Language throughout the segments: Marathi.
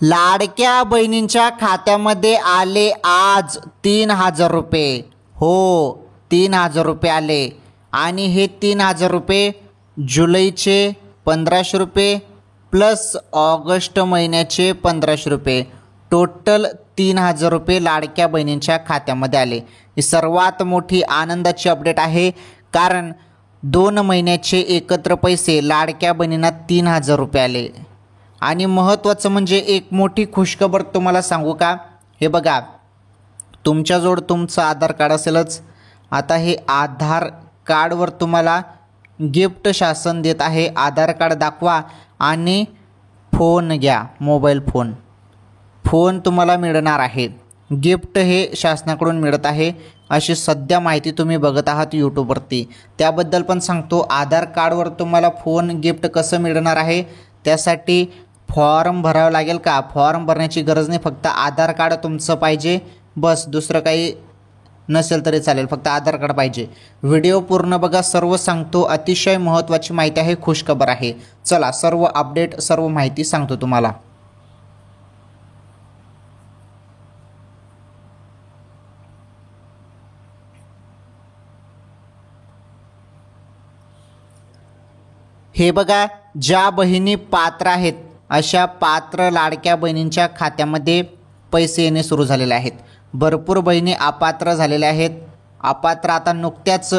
लाडक्या बहिणींच्या खात्यामध्ये आले आज 3,000 रुपये. हो, 3,000 रुपये आले. आणि हे 3,000 रुपये जुलैचे 1,500 रुपये प्लस ऑगस्ट महिन्याचे 1,500 रुपये, टोटल 3,000 रुपये लाडक्या बहिणींच्या खात्यामध्ये आले. ही सर्वात मोठी आनंदाची अपडेट आहे, कारण 2 महिन्याचे एकत्र पैसे लाडक्या बहिणींना 3,000 रुपये आले. आणि महत्त्वाचं म्हणजे एक मोठी खुशखबर तुम्हाला सांगू का? हे बघा, तुमच्याजवळ तुमचं आधार कार्ड असेलच. आता हे आधार कार्डवर तुम्हाला गिफ्ट शासन देत आहे. आधार कार्ड दाखवा आणि फोन घ्या, मोबाईल फोन तुम्हाला मिळणार आहे. गिफ्ट हे शासनाकडून मिळत आहे, अशी सध्या माहिती तुम्ही बघत आहात यूट्यूबवरती. त्याबद्दल पण सांगतो. आधार कार्डवर तुम्हाला फोन गिफ्ट कसं मिळणार आहे, त्यासाठी फॉर्म भरावं लागेल का? फॉर्म भरण्याची गरज नाही, फक्त आधार कार्ड तुमचं पाहिजे बस. दुसरं काही नसेल तरी चालेल, फक्त आधार कार्ड पाहिजे. व्हिडिओ पूर्ण बघा, सर्व सांगतो. अतिशय महत्त्वाची माहिती आहे, खुशखबर आहे. चला, सर्व अपडेट, सर्व माहिती सांगतो तुम्हाला. हे बघा, ज्या बहिणी पात्र आहेत अशा पात्र लाडक्या बहिणींच्या खात्यामध्ये पैसे येणे सुरू झालेले आहेत. भरपूर बहिणी अपात्र झालेल्या आहेत. अपात्र आता नुकत्याच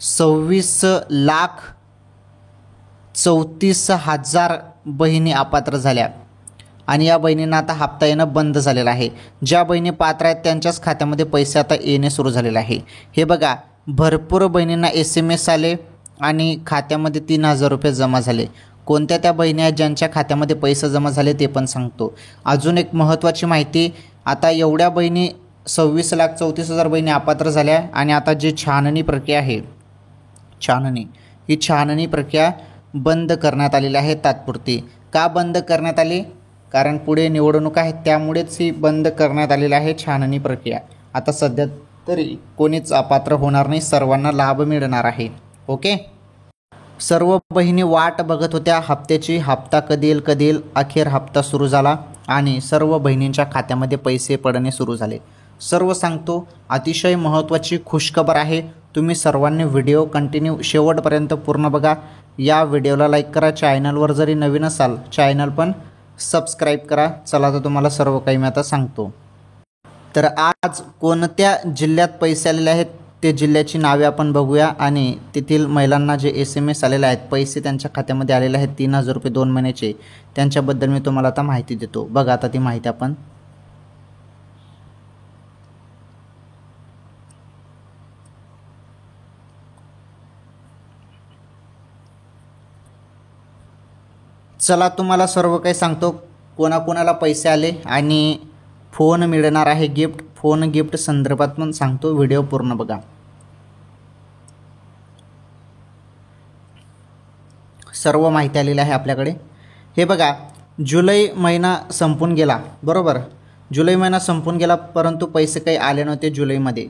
26,34,000 बहिणी अपात्र झाल्या आणि या बहिणींना आता हप्ता येणं बंद झालेलं आहे. ज्या बहिणी पात्र आहेत त्यांच्याच खात्यामध्ये पैसे आता येणे सुरू झालेले आहे. हे बघा, भरपूर बहिणींना SMS आले आणि खात्यामध्ये 3,000 रुपये जमा झाले. कोणत्या त्या बहिणी आहेत ज्यांच्या खात्यामध्ये पैसे जमा झाले ते पण सांगतो. अजून एक महत्त्वाची माहिती, आता एवढ्या बहिणी 26,34,000 बहिणी अपात्र झाल्या आणि आता जी छाननी प्रक्रिया आहे, ही छाननी प्रक्रिया बंद करण्यात आलेली आहे तात्पुरती. का बंद करण्यात आली? कारण पुढे निवडणूक आहे, त्यामुळेच ही बंद करण्यात आलेली आहे छाननी प्रक्रिया. आता सध्या तरी कोणीच अपात्र होणार नाही, सर्वांना लाभ मिळणार आहे. ओके, सर्व बहिणी वाट बघत होत्या हप्त्याची. हप्ता कधी येईल. अखेर हप्ता सुरू झाला आणि सर्व बहिणींच्या खात्यामध्ये पैसे पडणे सुरू झाले. सर्व सांगतो. अतिशय महत्त्वाची खुशखबर आहे. तुम्ही सर्वांनी व्हिडिओ कंटिन्यू शेवटपर्यंत पूर्ण बघा. या व्हिडिओला लाईक करा. चॅनलवर जरी नवीन असाल चॅनल पण सबस्क्राईब करा. चला, तर तुम्हाला सर्व काही मी आता सांगतो. तर आज कोणत्या जिल्ह्यात पैसे आलेले आहेत ते जिल्ह्याची नावे आपण बघूया आणि तेथील महिलांना जे SMS आलेले आहेत, पैसे त्यांच्या खात्यामध्ये आलेले आहेत 3,000 रुपये 2 महिन्याचे, त्यांच्याबद्दल मी तुम्हाला आता माहिती देतो. बघा, आता ती माहिती आपण चला, तुम्हाला सर्व काही सांगतो. कोणाकोणाला पैसे आले आणि फोन मिळणार आहे गिफ्ट, फोन गिफ्ट संदर्भात पण सांगतो. व्हिडिओ पूर्ण बघा. सर्व माहिती आलेली आहे आपल्याकडे. हे बघा, जुलै महिना संपून गेला, बरोबर. जुलै महिना संपून गेला, परंतु पैसे काही आले नव्हते जुलैमध्ये.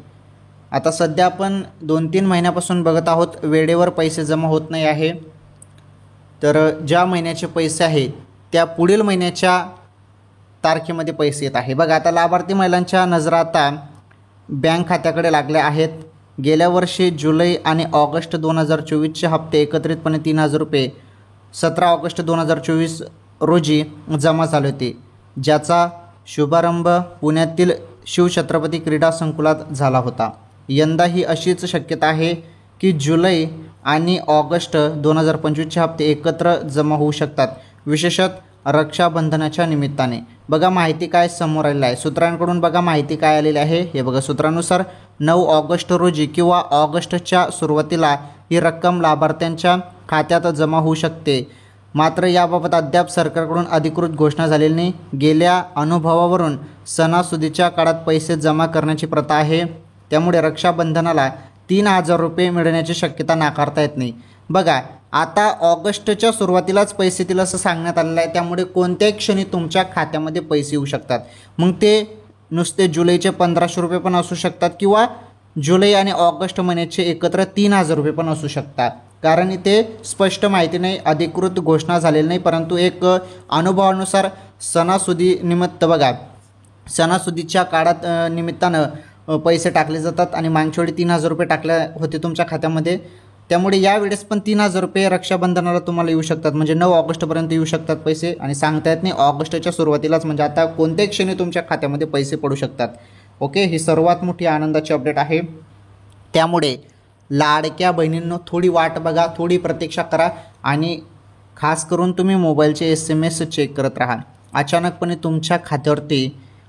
आता सध्या आपण 2-3 महिन्यापासून बघत आहोत, वेळेवर पैसे जमा होत नाही आहे. तर ज्या महिन्याचे पैसे आहेत त्या पुढील महिन्याच्या तारखेमध्ये पैसे येत आहे. बघा, आता लाभार्थी महिलांच्या नजरा आता बँक खात्याकडे लागल्या आहेत. गेल्या वर्षी जुलै आणि ऑगस्ट 2024चे हप्ते एकत्रितपणे 3,000 रुपये 17 ऑगस्ट 2024 रोजी जमा झाले होते, ज्याचा शुभारंभ पुण्यातील शिवछत्रपती क्रीडा संकुलात झाला होता. यंदाही अशीच शक्यता आहे की जुलै आणि ऑगस्ट 2025चे हप्ते एकत्र जमा होऊ शकतात, विशेषतः रक्षाबंधनाच्या निमित्ताने. बघा, माहिती काय समोर आलेली आहे सूत्रांकडून. बघा, माहिती काय आलेली आहे हे बघा. सूत्रानुसार 9 ऑगस्ट रोजी किंवा ऑगस्टच्या सुरुवातीला ही रक्कम लाभार्थ्यांच्या खात्यात जमा होऊ शकते. मात्र याबाबत अद्याप सरकारकडून अधिकृत घोषणा झालेली नाही. गेल्या अनुभवावरून सणासुदीच्या काळात पैसे जमा करण्याची प्रथा आहे, त्यामुळे रक्षाबंधनाला 3,000 रुपये मिळण्याची शक्यता नाकारता येत नाही. बघा, आता ऑगस्टच्या सुरुवातीलाच पैसे येतील असं सांगण्यात आलेलं आहे, त्यामुळे कोणत्याही क्षणी तुमच्या खात्यामध्ये पैसे येऊ शकतात. मग ते नुसते जुलैचे 1,500 रुपये पण असू शकतात किंवा जुलै आणि ऑगस्ट महिन्याचे एकत्र 3,000 रुपये पण असू शकतात. कारण इथे स्पष्ट माहिती नाही, अधिकृत घोषणा झालेली नाही, परंतु एक अनुभवानुसार सणासुदी निमित्त बघा, सणासुदीच्या काळात निमित्तानं पैसे टाकले जातात आणि मागच्या वेळी 3,000 रुपये टाकले होते तुमच्या खात्यामध्ये, त्यामुळे यावेळेस पण 3,000 रुपये रक्षाबंधनाला तुम्हाला येऊ शकतात, म्हणजे 9 ऑगस्टपर्यंत येऊ शकतात पैसे, आणि सांगता येत नाही ऑगस्टच्या सुरुवातीलाच, म्हणजे आता कोणत्याही क्षणी तुमच्या खात्यामध्ये पैसे पडू शकतात. ओके, ही सर्वात मोठी आनंदाची अपडेट आहे. त्यामुळे लाडक्या बहिणींनो थोडी वाट बघा, थोडी प्रतीक्षा करा, आणि खास करून तुम्ही मोबाईलचे SMS चेक करत राहा. अचानकपणे तुमच्या खात्यावरती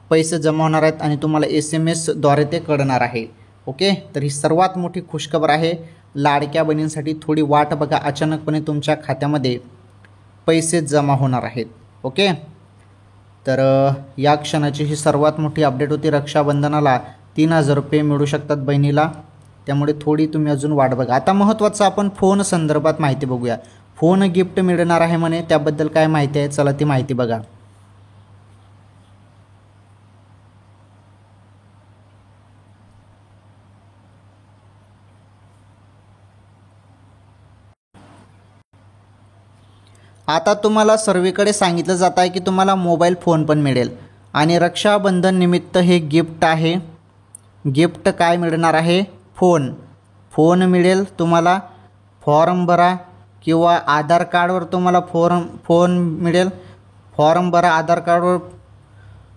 पैसे जमा होणार आहेत आणि तुम्हाला SMS द्वारे ते कळणार आहे. ओके, तर ही सर्वात मोठी खुशखबर आहे. लाडक्या बहिणींसाठी थोडी वाट बघा, अचानकपणे तुमच्या खात्यामध्ये पैसे जमा होणार आहेत. ओके, तर या क्षणाची ही सर्वात मोठी अपडेट होती. रक्षाबंधनाला 3,000 रुपये मिळू शकतात बहिणीला, त्यामुळे थोडी तुम्ही अजून वाट बघा. आता महत्त्वाचं आपण फोन संदर्भात माहिती बघूया. फोन गिफ्ट मिळणार आहे म्हणे, त्याबद्दल काय माहिती आहे, चला ती माहिती बघा. आता तुम्हाला सर्वीकडे सांगितलं जात आहे की तुम्हाला मोबाईल फोन पण मिळेल, आणि रक्षाबंधन निमित्त हे गिफ्ट आहे. गिफ्ट काय मिळणार आहे? फोन मिळेल तुम्हाला. फॉर्म भरा किंवा आधार कार्डवर तुम्हाला फोन मिळेल. फॉर्म भरा, आधार कार्डवर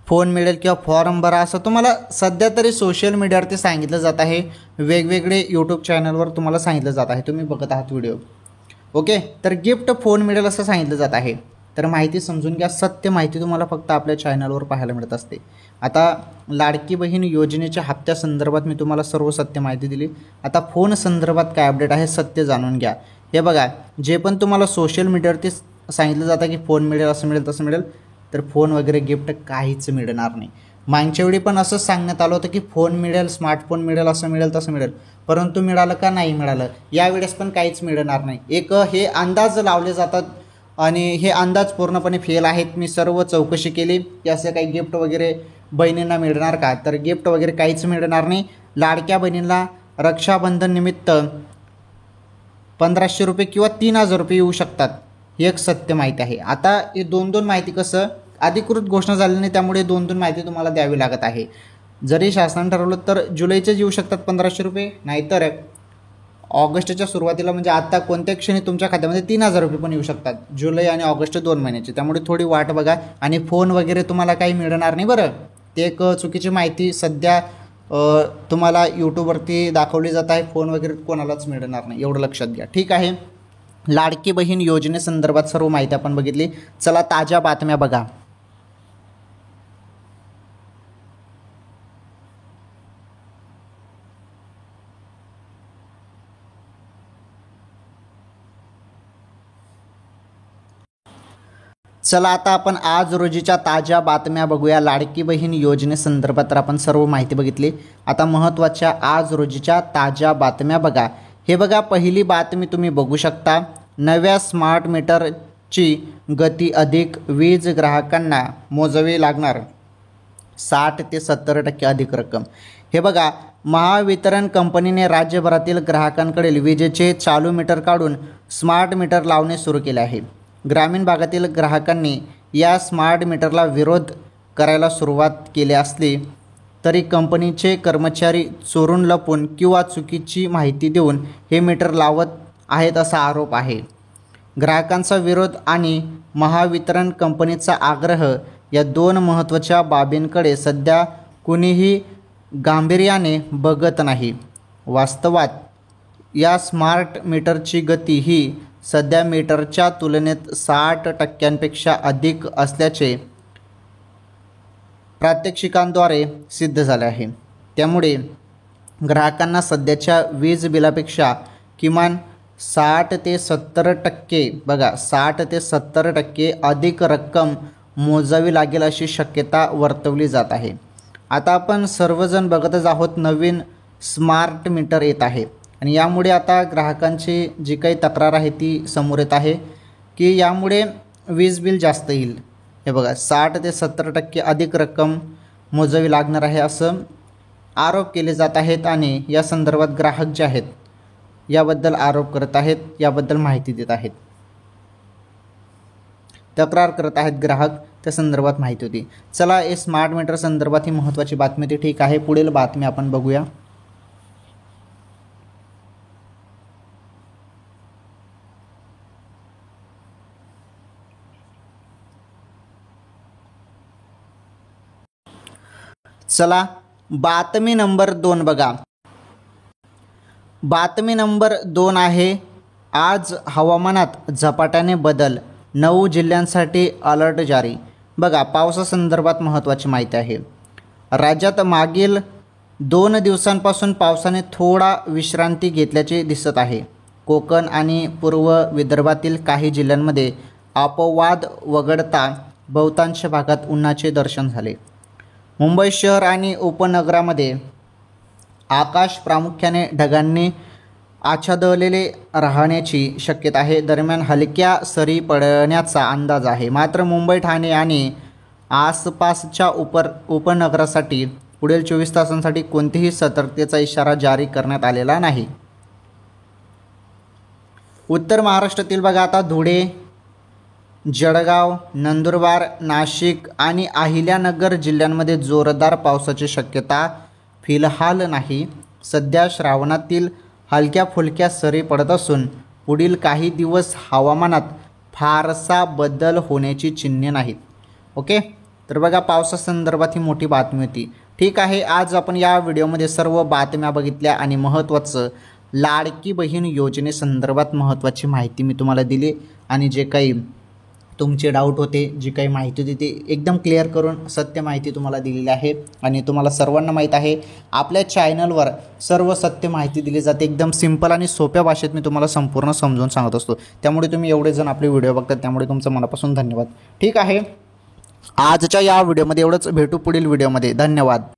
फोन मिळेल किंवा फॉर्म भरा, असं तुम्हाला सध्या तरी सोशल मीडियावरती सांगितलं जात आहे. वेगवेगळे यूट्यूब चॅनलवर तुम्हाला सांगितलं जात आहे, तुम्ही बघत आहात व्हिडिओ. ओके, तर गिफ्ट फोन मिळेल असं सांगितलं जात आहे. तर माहिती समजून घ्या, सत्य माहिती तुम्हाला फक्त आपल्या चॅनलवर पाहायला मिळत असते. आता लाडकी बहीण योजनेच्या हप्त्यासंदर्भात मी तुम्हाला सर्व सत्य माहिती दिली. आता फोन संदर्भात काय अपडेट आहे सत्य जाणून घ्या. हे बघा, जे पण तुम्हाला सोशल मीडियावरती सांगितलं जातं की फोन मिळेल, असं मिळेल, तसं मिळेल, तर फोन वगैरे गिफ्ट काहीच मिळणार नाही. मागच्या वेळी पण असंच सांगण्यात आलं होतं की फोन मिळेल, स्मार्टफोन मिळेल, असं मिळेल, तसं मिळेल, परंतु मिळालं का? नाही मिळालं. यावेळेस पण काहीच मिळणार नाही. एक हे अंदाज लावले जातात आणि हे अंदाज पूर्णपणे फेल आहेत. मी सर्व चौकशी केली की असे काही गिफ्ट वगैरे बहिणींना मिळणार का, तर गिफ्ट वगैरे काहीच मिळणार नाही. लाडक्या बहिणींना रक्षाबंधन निमित्त 1,500 रुपये किंवा 3,000 रुपये येऊ शकतात, ही एक सत्य माहिती आहे. आता हे दोन माहिती कसं अधिकृत घोषणा झाली नाही, त्यामुळे 2 माहिती तुम्हाला द्यावी लागत आहे. जरी शासनाने ठरवलं तर जुलैचेच येऊ शकतात 1,500 रुपये, नाहीतर ऑगस्टच्या सुरुवातीला, म्हणजे आता कोणत्या क्षणी तुमच्या खात्यामध्ये 3,000 रुपये पण येऊ शकतात, जुलै आणि ऑगस्ट 2 महिन्याचे. त्यामुळे थोडी वाट बघा. आणि फोन वगैरे तुम्हाला काही मिळणार नाही बरं, ते एक चुकीची माहिती सध्या तुम्हाला यूट्यूबवरती दाखवली जात आहे. फोन वगैरे कोणालाच मिळणार नाही, एवढं लक्षात घ्या. ठीक आहे, लाडकी बहीण योजनेसंदर्भात सर्व माहिती आपण बघितली. चला ताज्या बातम्या बघा. चला आता आपण आज रोजीच्या ताज्या बातम्या बघूया. लाडकी बहीण योजनेसंदर्भात तर आपण सर्व माहिती बघितली. आता महत्त्वाच्या आज रोजीच्या ताज्या बातम्या बघा. हे बघा, पहिली बातमी तुम्ही बघू शकता. नव्या स्मार्ट मीटरची गती अधिक, वीज ग्राहकांना मोजावी लागणार 60 ते 70% अधिक रक्कम. हे बघा, महावितरण कंपनीने राज्यभरातील ग्राहकांकडील विजेचे चालू मीटर काढून स्मार्ट मीटर लावणे सुरू केले आहे. ग्रामीण भागातील ग्राहकांनी या स्मार्ट मीटरला विरोध करायला सुरुवात केली असली तरी कंपनीचे कर्मचारी चोरून लपून किंवा चुकीची माहिती देऊन हे मीटर लावत आहेत असा आरोप आहे. ग्राहकांचा विरोध आणि महावितरण कंपनीचा आग्रह या 2 महत्त्वाच्या बाबींकडे सध्या कुणीही गांभीर्याने बघत नाही. वास्तवात या स्मार्ट मीटरची गती ही सध्या मीटरच्या तुलनेत 60% अधिक असल्याचे प्रात्यक्षिकांद्वारे सिद्ध झाले आहे. त्यामुळे ग्राहकांना सध्याच्या वीज बिलापेक्षा किमान 60 ते 70% बघा 60 ते 70% अधिक रक्कम मोजावी लागेल अशी शक्यता वर्तवली जात आहे. आता आपण सर्वजण बघतच आहोत, नवीन स्मार्ट मीटर येत आहे आणि यामुळे आता ग्राहकांची जी काही तक्रार आहे ती समोर येत आहे की यामुळे वीज बिल जास्त येईल. हे बघा, 60 ते 70% अधिक रक्कम मोजावी लागणार आहे असं आरोप केले जात आहेत. आणि या संदर्भात ग्राहक जे आहेत याबद्दल आरोप करत आहेत, याबद्दल माहिती देत आहेत. तक्रार करत आहेत ग्राहक, त्या संदर्भात माहिती होती. चला, हे स्मार्ट मीटर संदर्भात ही महत्त्वाची बातमी होती. ठीक आहे, पुढील बातमी आपण बघूया. चला, बातमी नंबर 2 बघा. बातमी नंबर 2 आहे, आज हवामानात झपाट्याने बदल, 9 जिल्ह्यांसाठी अलर्ट जारी. बघा, पावसासंदर्भात महत्त्वाची माहिती आहे. राज्यात मागील 2 दिवसांपासून पावसाने थोडा विश्रांती घेतल्याचे दिसत आहे. कोकण आणि पूर्व विदर्भातील काही जिल्ह्यांमध्ये अपवाद वगळता बहुतांश भागात उन्हाचे दर्शन झाले. मुंबई शहर आणि उपनगरामध्ये आकाश प्रामुख्याने ढगांनी आच्छादलेले राहण्याची शक्यता आहे. दरम्यान हलक्या सरी पडण्याचा अंदाज आहे. मात्र मुंबई, ठाणे आणि आसपासच्या उपनगरासाठी पुढील 24 तासांसाठी कोणतीही सतर्कतेचा इशारा जारी करण्यात आलेला नाही. उत्तर महाराष्ट्रातील बघा, आता धुळे, जळगाव, नंदुरबार, नाशिक आणि अहिल्यानगर जिल्ह्यांमध्ये जोरदार पावसाची शक्यता फिलहाल नाही. सध्या श्रावणातील हलक्या फुलक्या सरी पडत असून पुढील काही दिवस हवामानात फारसा बदल होण्याची चिन्हे नाहीत. ओके, तर बघा, पावसासंदर्भात ही मोठी बातमी होती. ठीक आहे, आज आपण या व्हिडिओमध्ये सर्व बातम्या बघितल्या आणि महत्त्वाचं लाडकी बहीण योजनेसंदर्भात महत्त्वाची माहिती मी तुम्हाला दिली आणि जे काही तुमचे डाऊट होते, जी काही माहिती होती ती एकदम क्लिअर करून सत्य माहिती तुम्हाला दिलेली आहे. आणि तुम्हाला सर्वांना माहीत आहे, आपल्या चॅनलवर सर्व सत्य माहिती दिली जाते. एकदम सिंपल आणि सोप्या भाषेत मी तुम्हाला संपूर्ण समजून सांगत असतो. त्यामुळे तुम्ही एवढे जण आपले व्हिडिओ बघतात, त्यामुळे तुमचं मनापासून धन्यवाद. ठीक आहे, आजच्या या व्हिडिओमध्ये एवढंच. भेटू पुढील व्हिडिओमध्ये. धन्यवाद.